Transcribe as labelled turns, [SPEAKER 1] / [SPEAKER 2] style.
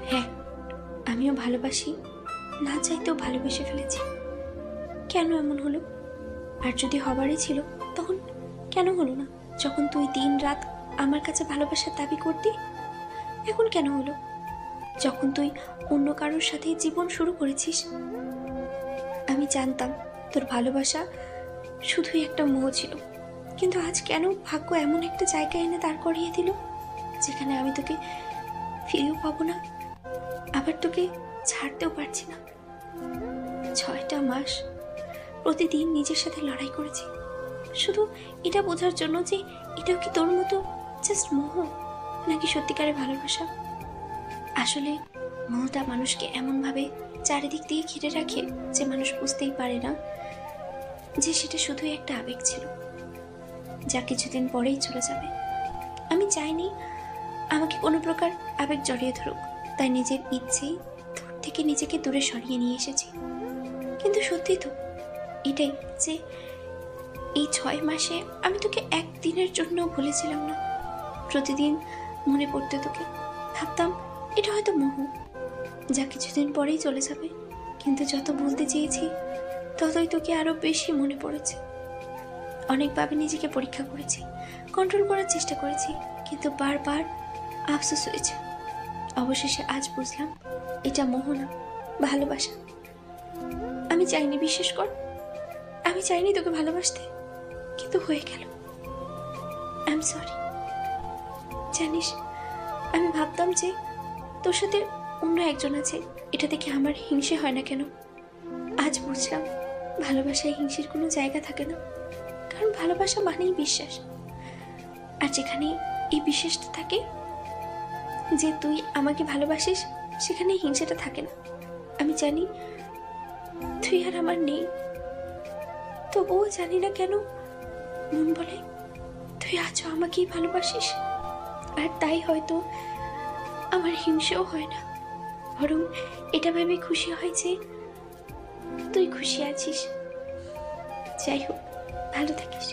[SPEAKER 1] হ্যাঁ, আমিও ভালোবাসি, না চাইতেও ভালোবেসে ফেলেছি। কেন এমন হলো? আর যদি হবারই ছিল তখন কেন হলো না? যখন তুই দিন রাত আমার কাছে ভালোবাসার দাবি করতি, এখন কেন হলো? যখন তুই অন্য কারোর সাথে জীবন শুরু করেছিস, আমি জানতাম তোর ভালোবাসা শুধুই একটা মোহ ছিল, কিন্তু আজ কেন ভাগ্য এমন একটা জায়গায় এনে দাঁড় করিয়ে দিল যেখানে আমি তোকে ফিরেও পাবো না, আবার তোকে ছাড়তেও পারছি না। 6টা মাস প্রতিদিন নিজের সাথে লড়াই করেছি, শুধু এটা বোঝার জন্য যে এটাও কি তোর মতো জাস্ট মোহ নাকি সত্যিকারের ভালোবাসা। আসলে মোহটা মানুষকে এমনভাবে চারিদিক দিয়ে ঘিরে রাখে যে মানুষ বুঝতেই পারে না যে সেটা শুধুই একটা আবেগ ছিল, যা কিছুদিন পরেই চলে যাবে। আমি চাইনি আমাকে কোনো প্রকার আবেগ জড়িয়ে ধরুক, তাই নিজের ইচ্ছেই তোর থেকে নিজেকে দূরে সরিয়ে নিয়ে এসেছি। কিন্তু সত্যি তো এটাই যে এই 6 মাসে আমি তোকে একদিনের জন্য ভুলেছিলাম না। প্রতিদিন মনে পড়তে তোকে, ভাবতাম এটা হয়তো মোহ, যা কিছুদিন পরেই চলে যাবে। কিন্তু যত বলতে চেয়েছি ততই তোকে আরো বেশি মনে পড়েছে। অনেকভাবে নিজেকে পরীক্ষা করেছি, কন্ট্রোল করার চেষ্টা করেছি, কিন্তু বারবার আফসোস হয়েছে। অবশেষে আজ বুঝলাম এটা মোহ না, ভালোবাসা। আমি চাইনি, বিশ্বাস কর, আমি চাইনি তোকে ভালোবাসতে, কিন্তু হয়ে গেল। I am sorry. জানিস, আমি ভাবতাম যে তোর সাথে অন্য একজন আছে, এটা দেখে আমার হিংসে হয় না কেন। আজ বুঝলাম ভালোবাসায় হিংসের কোনো জায়গা থাকে না, কারণ ভালোবাসা মানেই বিশ্বাস। আর যেখানে এই বিশ্বাসটা থাকে যে তুই আমাকে ভালোবাসিস, সেখানে হিংসাটা থাকে না। আমি জানি তুই আর আমার নেই, তবুও জানি না কেন মন বলে তুই আজও আমাকেই ভালোবাসিস। আর তাই হয়তো আমার হিংসেও হয় না, বরং এটা ভেবে খুশি হয় যে তুই খুশি আছিস। যাই হোক, ভালো থাকিস।